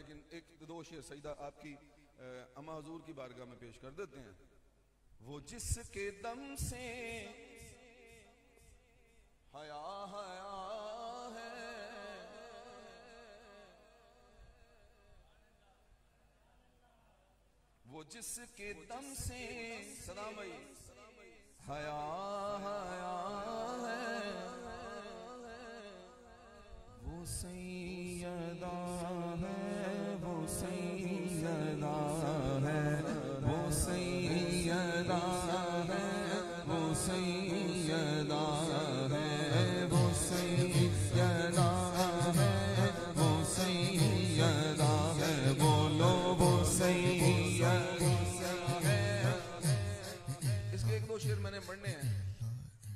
लेकिन एक दो शेर सईदा आपकी अम्मा हुजूर की बारगाह में पेश कर देते हैं। वो जिसके दम से हया हया है, वो जिसके दम से सलाम भाई हया हया है, वो सैयदा है, वो सैयदा है, वो सैयदा है, वो सैयदा है, वो सैयदा है, वो सैयदा है, बोलो वो सैयदा है। इसके एक दो शेर मैंने पढ़ने हैं,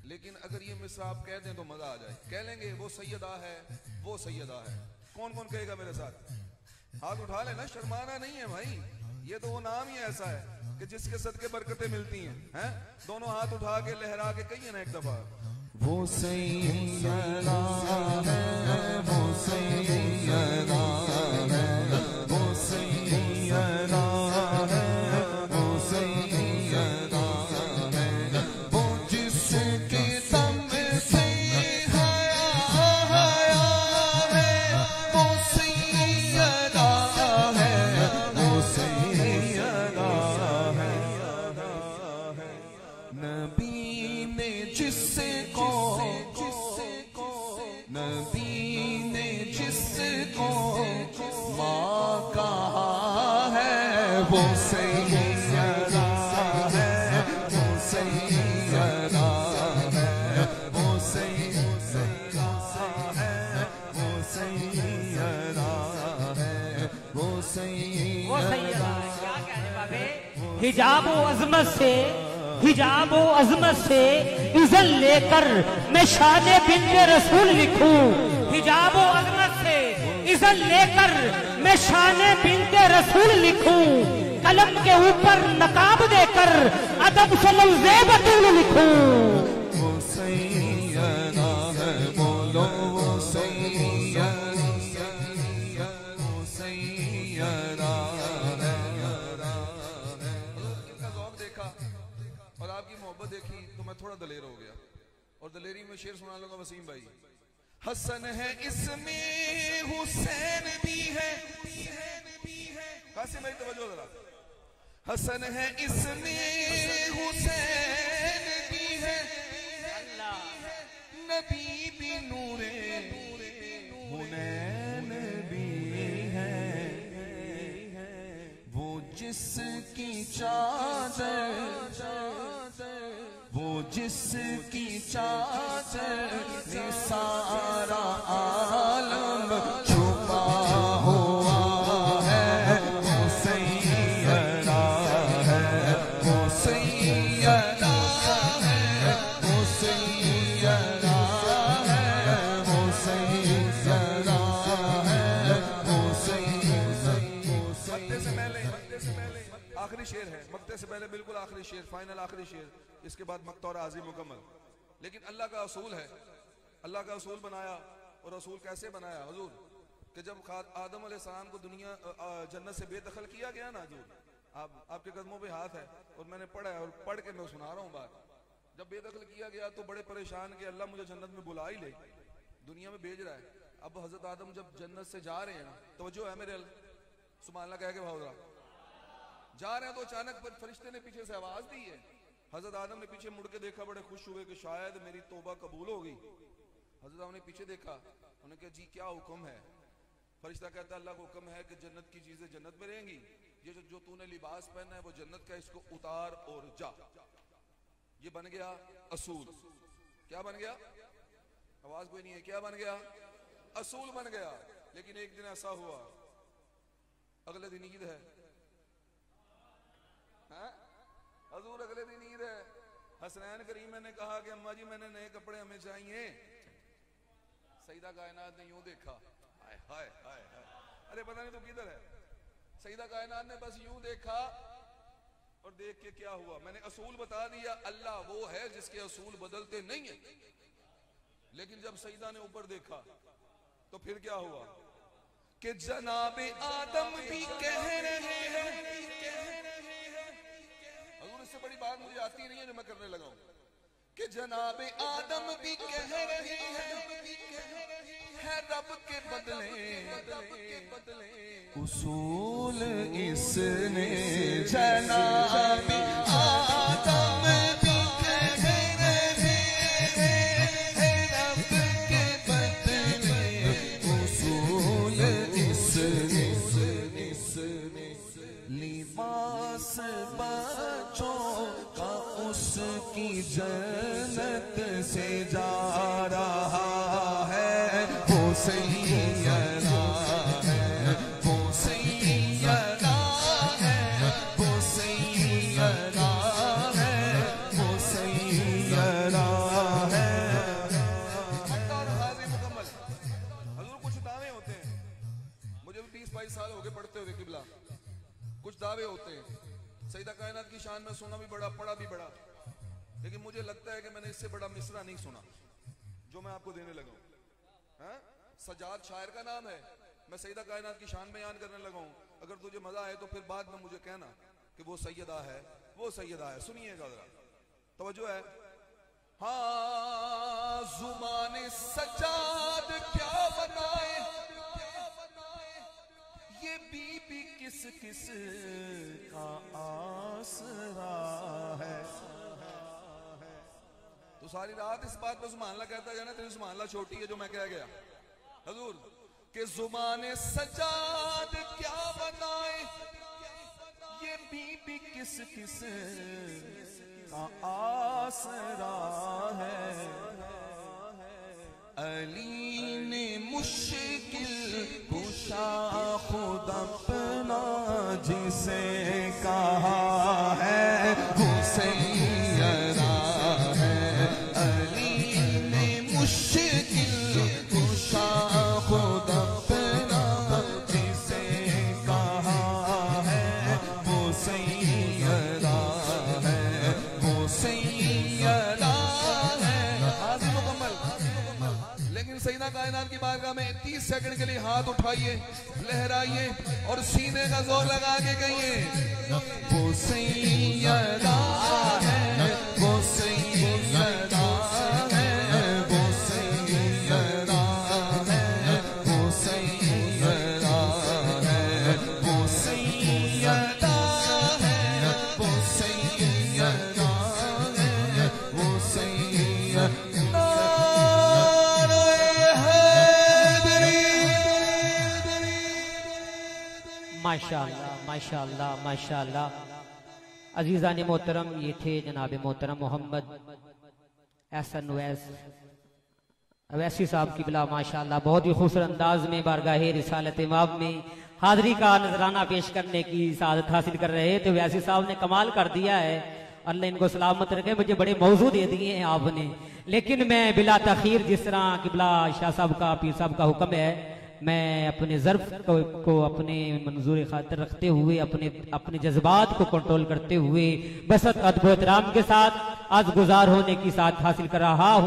लेकिन अगर ये मिसरा आप कह दें तो मजा आ जाए। कह लेंगे वो सैयदा है, वो सैयदा है। कौन कौन कहेगा मेरे साथ? हाथ उठा लेना, शर्माना नहीं है भाई। ये तो वो नाम ही ऐसा है कि जिसके सदके बरकतें मिलती हैं। दोनों हाथ उठा के लहरा के कहिए ना एक दफा, वो सैयदा है, वो सैयदा है, वो सैयदा है, वो सैयदा है, वो जिसके दम से हया हया है, वो सैयदा है, वो सैयदा है। नबी ने जिसको, नबी ने जिसको माँ कहा है, वो सैयदा है, वो सैयदा है, वो सैयदा है, वो सैयदा है, वो सैयदा। क्या कहने बाबे? हिजाब व अजमत से, हिजाब व अजमत से इज़्ज़त लेकर मैं शाने बिन्ते रसूल लिखूं। हिजाब व अजमत से इज़्ज़त लेकर मैं शाने बिन्ते रसूल लिखूं। कलम के ऊपर नकाब देकर अदब से लफ्ज़े बतूल लिखूं। वो सैयदा है, बोलो वो सैयदा, वो सैयदा है। इनका ज़ौक़ देखा और आपकी मोहब्बत देखी तो मैं थोड़ा दलेर हो गया, और दलेरी में शेर सुना लूंगा वसीम भाई। हसन है इसमें हुसैन भी है, कासिम भाई तवज्जो जरा। हसन है इसमें हुसैन भी है, नबी भी नूरे हुनैन भी है, वो जिसकी चादर, वो जिसकी चादर में सारा आलम छुपा हुआ है, वो सैयदा है, वो सैयदा है, वो सैयदा है, वो सैयदा है, वो सैयदा। मक्ते से पहले आखिरी शेर है, मक्ते से पहले बिल्कुल आखिरी शेर, फाइनल आखिरी शेर, इसके बाद मक्ता और आज़ी मुकम्मल। लेकिन अल्लाह का असूल है, अल्लाह का असूल बनाया। और असूल कैसे बनाया हुजूर? कि जब आदम अलैहिस्सलाम को दुनिया जन्नत से बेदखल किया गया ना हुजूर, आपके कदमों पे हाथ है और मैंने पढ़ा है और पढ़ के मैं सुना रहा हूँ बात। जब बेदखल किया गया तो बड़े परेशान कि अल्लाह मुझे जन्नत में बुला ही ले, दुनिया में भेज रहा है। अब हजरत आदम जब जन्नत से जा रहे हैं ना, तवज्जो है मेरे, सुभान अल्लाह कह के भाव जा रहे हैं, तो अचानक फरिश्ते ने पीछे से आवाज दी है। हजरत आदम ने पीछे मुड़ के देखा, बड़े खुश हुए कि शायद मेरी तौबा कबूल होगी। हजरत आदम ने पीछे देखा, उन्होंने कहा जी क्या हुक्म है? फरिश्ता कहता है अल्लाह को हुक्म है कि जन्नत की चीजें जन्नत में रहेंगी, ये जो तूने लिबास पहना है वो जन्नत का, इसको उतार और जा। ये बन गया असूल। क्या बन गया? आवाज कोई नहीं है, क्या बन गया? असूल बन गया। लेकिन एक दिन ऐसा हुआ, अगले दिन ईद है, हजूर अगले दिन ईद है। हसनैन करीम ने कहा कि अम्मा जी मैंने नए कपड़े हमें चाहिए। सईदा कायनात ने यूं देखा, हाय हाय हाय हाय, अरे पता नहीं तो किधर है। सईदा कायनात ने बस यूं देखा और देख के क्या हुआ, मैंने असूल बता दिया, अल्लाह वो है जिसके असूल बदलते नहीं है। लेकिन जब सईदा ने ऊपर देखा तो फिर क्या हुआ कि जनाबे आदम भी कह रहे हैं। हजूर इससे बड़ी बात मुझे आती नहीं है जो मैं करने लगा हूं कि जनाबे आदम भी कह रहे हैं है रब के बदले उसूल इसने जनाबे आदम भी कह रहे हैं रब के बदले उसूल इसने लिबास बच्चों का उसकी जन्नत से जा रहा है। वो सैयदा है, वो सैयदा है, वो सैयदा है, वो सैयदा है। मुकम्मल हजूर कुछ दावे होते हैं, मुझे भी 20-22 साल हो गए पढ़ते हुए किबला। कुछ दावे होते हैं सईदा कायनात की शान में सुना भी बड़ा, पढ़ा भी बड़ा, लेकिन मुझे लगता है कि मैंने इससे बड़ा मिसरा नहीं सुना जो मैं आपको देने लगा हूं। सजाद शायर का नाम है, मैं सईदा कायनात की शान बयान करने लगा हूं। अगर तुझे मजा आए तो फिर बाद में मुझे कहना कि वो सैयदा है, वो सैयदा है। सुनिएगा जरा, तवज्जो है। हाँ जुबाने सजाद क्या बनाए, ये बीबी किस किस का आसरा है। तो सारी रात इस बात पर सुभान अल्लाह कहता जाना, तेरी सुभान अल्लाह छोटी है जो मैं कह गया हजूर के जुबाने सजाद क्या बनाए, ये बीबी किस किस का आसरा है। अली ने मुश्किल कुशा खुद अपना जिसे कहा है वो सैयदा है। अली ने मुश्किल कुशा खुद अपना जिसे कहा है वो सैयदा है, वो सैयदा है। हाजिर मुकम्मल। लेकिन सईदा कायनात की बारगाह में 30 सेकंड के लिए हाथ उठाइए, लहराइए और सीने का जोर लगा के कहिए वो सैयदा है, वो सैयदा है, वो सैयदा है, वो सैयदा है, वो सैयदा है, वो सैयदा है, वो सैयदा। माशाअल्लाह माशाअल्लाह माशाअल्लाह। अजीज़ान मोहतरम, ये थे जनाब मोहतरम मोहम्मद एहसन अवैसी साहब की बिला माशाअल्लाह बहुत ही खूबसूरत अंदाज में बारगाह रिसालत इमाम में हाज़री का नजराना पेश करने की सादत हासिल कर रहे थे। अवैसी साहब ने कमाल कर दिया है, अल्लाह इनको सलामत रखे। मुझे बड़े मौजू दे दिए हैं आपने, लेकिन मैं बिला तखीर जिस तरह किबला शाह साहब का, पीर साहब का हुक्म है, मैं अपने ज़र्फ को अपने मंजूर खातिर रखते हुए अपने जज्बात को कंट्रोल करते हुए बसत अदब एहतराम के साथ आज गुजार होने की साथ हासिल कर रहा हूँ।